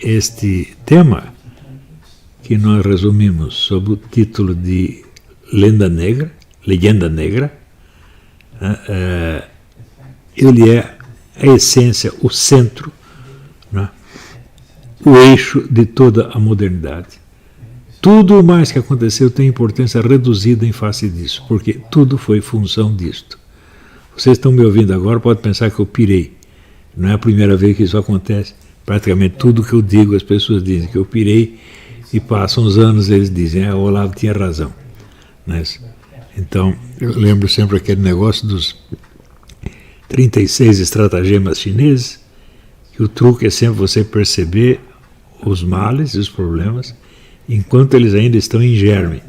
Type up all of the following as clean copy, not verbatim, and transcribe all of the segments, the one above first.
este tema, que nós resumimos sob o título de Legenda Negra, ele é a essência, o centro, né, o eixo de toda a modernidade. Tudo mais que aconteceu tem importância reduzida em face disso, porque tudo foi função disto. Vocês estão me ouvindo agora, pode pensar que eu pirei. Não é a primeira vez que isso acontece. Praticamente tudo que eu digo, as pessoas dizem que eu pirei, e passam uns anos eles dizem, o Olavo tinha razão. Mas, então, eu lembro sempre aquele negócio dos 36 estratagemas chineses, que o truque é sempre você perceber os males e os problemas enquanto eles ainda estão em germe,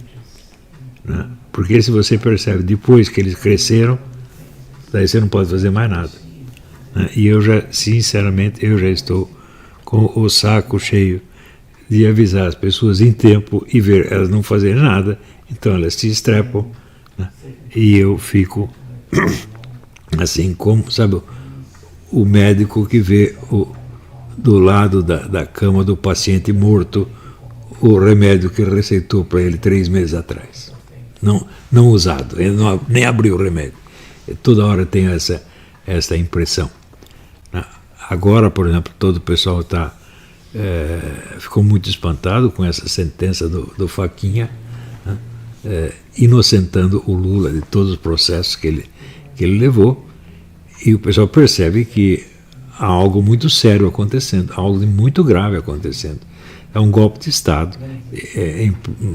né? Porque se você percebe depois que eles cresceram, daí você não pode fazer mais nada, né? E eu já, sinceramente, eu já estou com o saco cheio de avisar as pessoas em tempo e ver elas não fazerem nada, então elas se estrepam, né? E eu fico assim como, sabe, o médico que vê do lado da cama do paciente morto o remédio que receitou para ele 3 meses atrás. Não usado, ele nem abriu o remédio. Toda hora tem essa impressão. Agora, por exemplo, todo o pessoal ficou muito espantado com essa sentença do Faquinha, né, inocentando o Lula de todos os processos que ele levou, e o pessoal percebe que há algo muito sério acontecendo, algo muito grave acontecendo. É um golpe de Estado em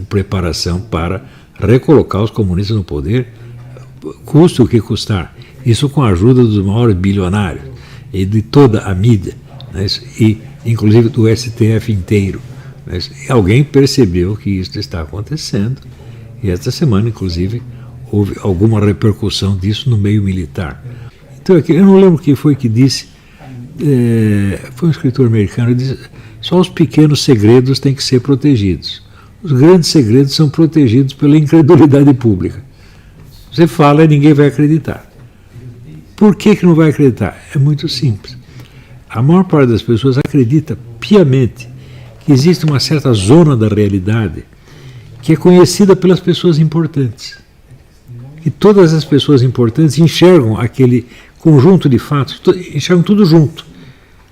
preparação para recolocar os comunistas no poder, custe o que custar. Isso com a ajuda dos maiores bilionários e de toda a mídia, né, e inclusive do STF inteiro. Né, e alguém percebeu que isso está acontecendo, e esta semana, inclusive, houve alguma repercussão disso no meio militar. Então, eu não lembro quem foi que disse, foi um escritor americano, disse, só os pequenos segredos têm que ser protegidos. Os grandes segredos são protegidos pela incredulidade pública. Você fala e ninguém vai acreditar. Por que não vai acreditar? É muito simples. A maior parte das pessoas acredita piamente que existe uma certa zona da realidade que é conhecida pelas pessoas importantes. E todas as pessoas importantes enxergam aquele conjunto de fatos, enxergam tudo junto,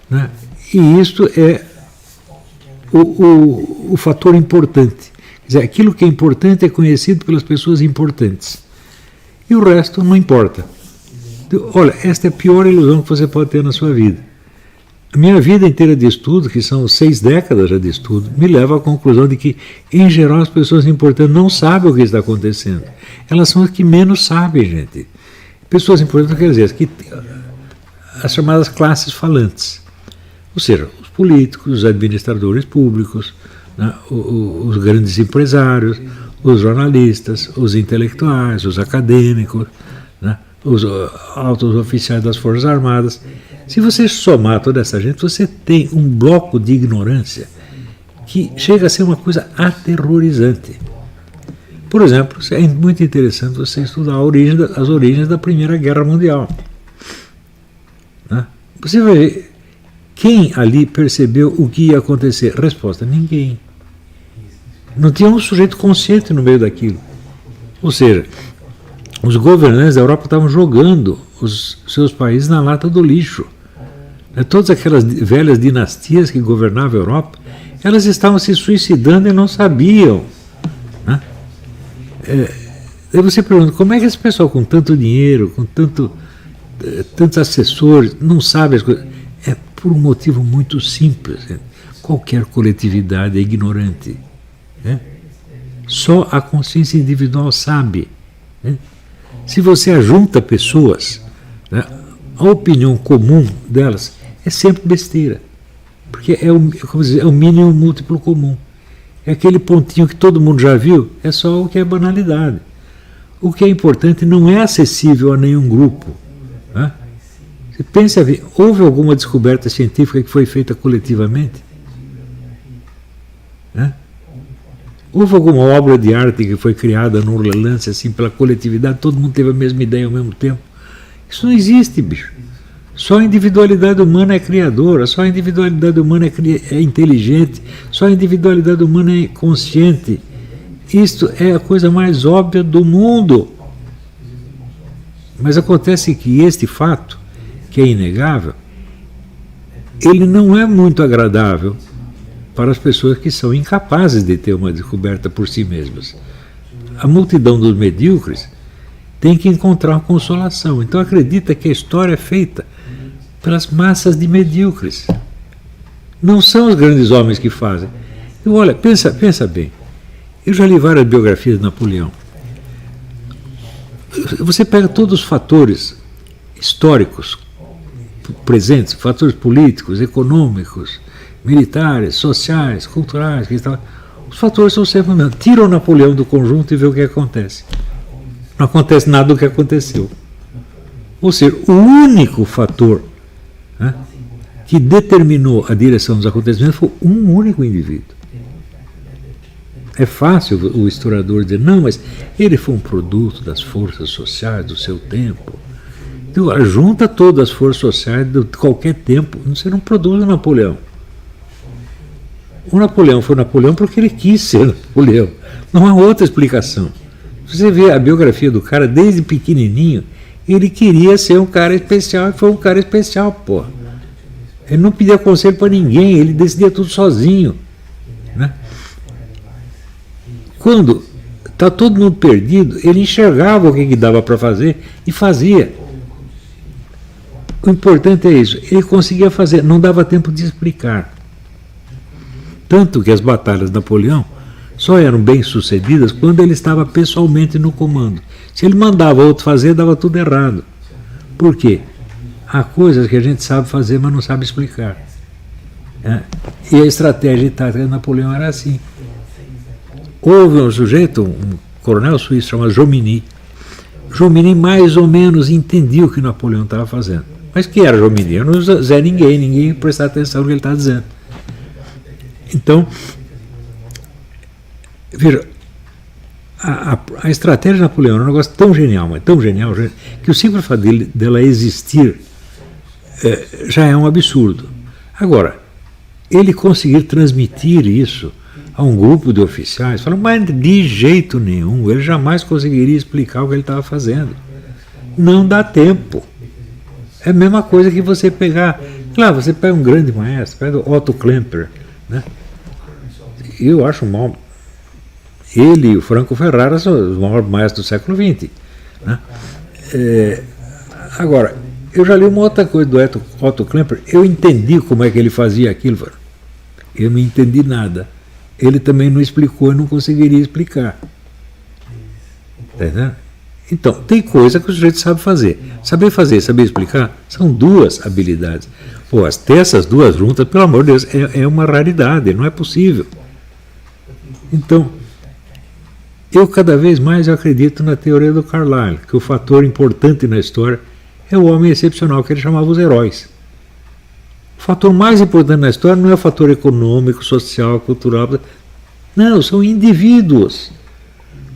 né? E isto é o fator importante. Quer dizer, aquilo que é importante é conhecido pelas pessoas importantes. E o resto não importa. Olha, esta é a pior ilusão que você pode ter na sua vida. A minha vida inteira de estudo, que são 6 décadas já de estudo, me leva à conclusão de que, em geral, as pessoas importantes não sabem o que está acontecendo. Elas são as que menos sabem, gente. Pessoas importantes, quer dizer, as chamadas classes falantes. Ou seja, os políticos, os administradores públicos, né, os grandes empresários, os jornalistas, os intelectuais, os acadêmicos, né, os altos oficiais das Forças Armadas. Se você somar toda essa gente, você tem um bloco de ignorância que chega a ser uma coisa aterrorizante. Por exemplo, é muito interessante você estudar as origens da Primeira Guerra Mundial, né? Você vai ver quem ali percebeu o que ia acontecer. Resposta: ninguém. Não tinha um sujeito consciente no meio daquilo. Ou seja, os governantes da Europa estavam jogando os seus países na lata do lixo. Todas aquelas velhas dinastias que governavam a Europa, elas estavam se suicidando e não sabiam, né? Aí você pergunta, como é que esse pessoal com tanto dinheiro, com tantos assessores, não sabe as coisas? É por um motivo muito simples. Qualquer coletividade é ignorante, né? Só a consciência individual sabe, né? Se você ajunta pessoas, né, a opinião comum delas é sempre besteira, porque é o mínimo múltiplo comum. É aquele pontinho que todo mundo já viu, é só o que é banalidade. O que é importante não é acessível a nenhum grupo, né? Você pensa, houve alguma descoberta científica que foi feita coletivamente? Né? Houve alguma obra de arte que foi criada no lance assim pela coletividade, todo mundo teve a mesma ideia ao mesmo tempo? Isso não existe, bicho. Só a individualidade humana é criadora, só a individualidade humana é inteligente, só a individualidade humana é consciente. Isto é a coisa mais óbvia do mundo. Mas acontece que este fato, que é inegável, ele não é muito agradável para as pessoas que são incapazes de ter uma descoberta por si mesmas. A multidão dos medíocres tem que encontrar uma consolação. Então acredita que a história é feita pelas massas de medíocres. Não são os grandes homens que fazem. E olha, pensa bem. Eu já li várias biografias de Napoleão. Você pega todos os fatores históricos presentes, fatores políticos, econômicos, militares, sociais, culturais, os fatores são sempre os mesmos. Tira o Napoleão do conjunto e vê o que acontece. Não acontece nada do que aconteceu. Ou seja, o único fator, né, que determinou a direção dos acontecimentos foi um único indivíduo. É fácil o historiador dizer, não, mas ele foi um produto das forças sociais do seu tempo. Então, junta todas as forças sociais de qualquer tempo, você não produz o Napoleão. O Napoleão foi Napoleão porque ele quis ser Napoleão. Não há outra explicação. Você vê a biografia do cara, desde pequenininho, ele queria ser um cara especial e foi um cara especial, pô. Ele não pedia conselho para ninguém, ele decidia tudo sozinho, né? Quando está todo mundo perdido, ele enxergava o que dava para fazer e fazia. O importante é isso, ele conseguia fazer, não dava tempo de explicar. Tanto que as batalhas de Napoleão só eram bem sucedidas quando ele estava pessoalmente no comando. Se ele mandava outro fazer, dava tudo errado. Por quê? Há coisas que a gente sabe fazer, mas não sabe explicar. E a estratégia e tática de Napoleão era assim. Houve um sujeito, um coronel suíço chamado Jomini. Jomini mais ou menos entendia o que Napoleão estava fazendo. Mas que era Jomini? Eu não usei ninguém prestar atenção no que ele estava dizendo. Então, veja, a estratégia de Napoleão é um negócio tão genial, mas tão genial, que o simples fato dela existir já é um absurdo. Agora, ele conseguir transmitir isso a um grupo de oficiais, falam, mas de jeito nenhum, ele jamais conseguiria explicar o que ele estava fazendo. Não dá tempo. É a mesma coisa que você pegar, claro, você pega um grande maestro, pega o Otto Klemperer, né? Eu acho mal. Ele e o Franco Ferrara são os maiores maestros do século XX. Né? Agora, eu já li uma outra coisa do Otto Klemperer, eu entendi como é que ele fazia aquilo. Eu não entendi nada. Ele também não explicou e não conseguiria explicar. Tá entendendo? Então, tem coisa que o sujeito sabe fazer. Saber fazer, saber explicar, são duas habilidades. Pô, ter essas duas juntas, pelo amor de Deus, é uma raridade, não é possível. Então, eu cada vez mais acredito na teoria do Carlyle, que o fator importante na história é o homem excepcional, que ele chamava os heróis. O fator mais importante na história não é o fator econômico, social, cultural. Não, são indivíduos.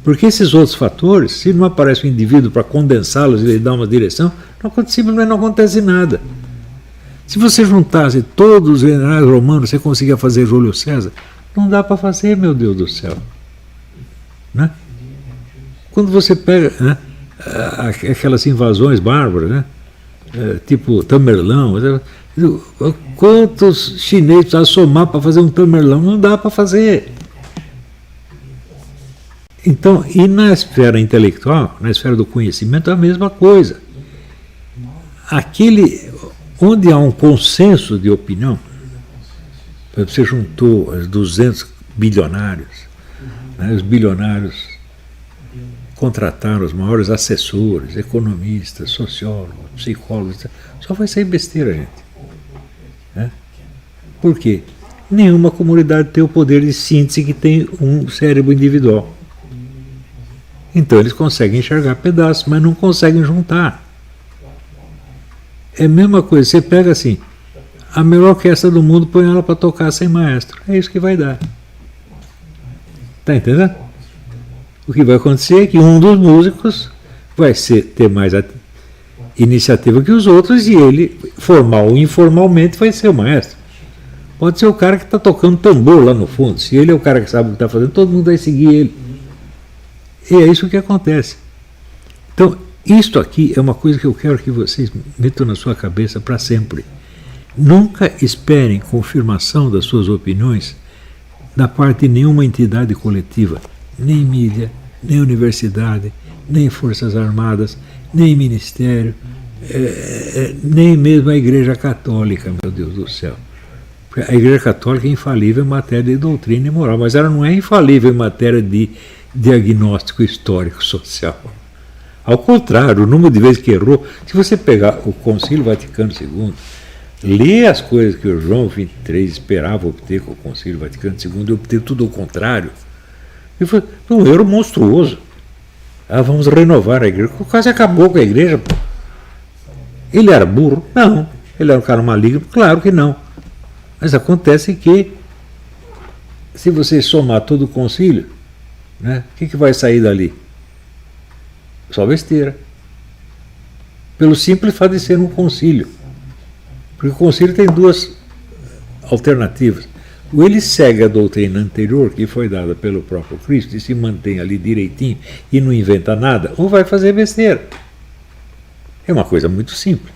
Porque esses outros fatores, se não aparece um indivíduo para condensá-los e lhe dar uma direção, simplesmente não acontece nada. Se você juntasse todos os generais romanos, você conseguia fazer Júlio César? Não dá para fazer, meu Deus do céu. Né? Quando você pega, né, aquelas invasões bárbaras, né, tipo Tamerlão, quantos chineses precisavam somar para fazer um Tamerlão? Não dá para fazer. Então, e na esfera intelectual, na esfera do conhecimento, é a mesma coisa. Onde há um consenso de opinião, você juntou os 200 bilionários, né, os bilionários contrataram os maiores assessores, economistas, sociólogos, psicólogos, só vai sair besteira, gente. Né? Por quê? Nenhuma comunidade tem o poder de síntese que tem um cérebro individual. Então eles conseguem enxergar pedaços, mas não conseguem juntar. É a mesma coisa, você pega assim, a melhor orquestra do mundo, põe ela para tocar sem maestro. É isso que vai dar. Está entendendo? O que vai acontecer é que um dos músicos vai ter mais iniciativa que os outros e ele, formal ou informalmente, vai ser o maestro. Pode ser o cara que está tocando tambor lá no fundo. Se ele é o cara que sabe o que está fazendo, todo mundo vai seguir ele. E é isso que acontece. Então, isto aqui é uma coisa que eu quero que vocês metam na sua cabeça para sempre. Nunca esperem confirmação das suas opiniões da parte de nenhuma entidade coletiva, nem mídia, nem universidade, nem forças armadas, nem ministério, nem mesmo a Igreja Católica, meu Deus do céu. A Igreja Católica é infalível em matéria de doutrina e moral, mas ela não é infalível em matéria de diagnóstico histórico social. Ao contrário, o número de vezes que errou, se você pegar o Concílio Vaticano II, lê as coisas que o João XXIII esperava obter com o Concílio Vaticano II e obter tudo ao contrário, e foi um erro monstruoso. Vamos renovar a igreja. Quase acabou com a igreja. Ele era burro? Não. Ele era um cara maligno? Claro que não. Mas acontece que, se você somar todo o concílio, né, o que vai sair dali? Só besteira. Pelo simples fato de ser um concílio. Porque o concílio tem duas alternativas. Ou ele segue a doutrina anterior, que foi dada pelo próprio Cristo, e se mantém ali direitinho e não inventa nada, ou vai fazer besteira. É uma coisa muito simples.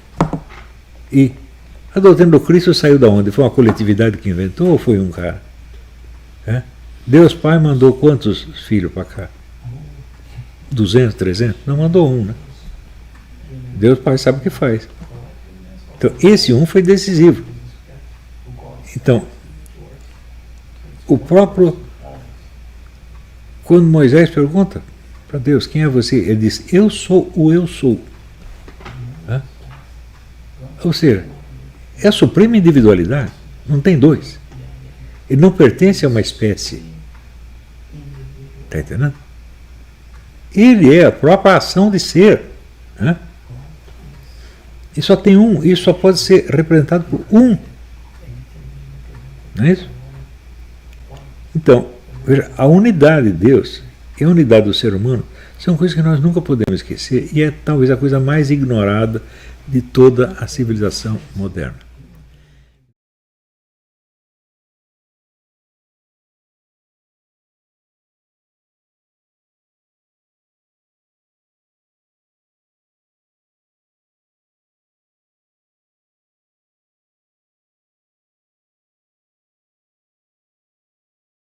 E a doutrina do Cristo saiu da onde? Foi uma coletividade que inventou ou foi um cara? Deus Pai mandou quantos filhos para cá? 200, 300? Não mandou um, né? Deus Pai sabe o que faz. Então, esse um foi decisivo. Então, o próprio, quando Moisés pergunta para Deus, quem é você? Ele diz, eu sou o eu sou. Ou seja, é a suprema individualidade, não tem dois. Ele não pertence a uma espécie. Está entendendo? Ele é a própria ação de ser. E só tem um, isso só pode ser representado por um. Não é isso? Então, veja, a unidade de Deus e a unidade do ser humano são coisas que nós nunca podemos esquecer e é talvez a coisa mais ignorada de toda a civilização moderna.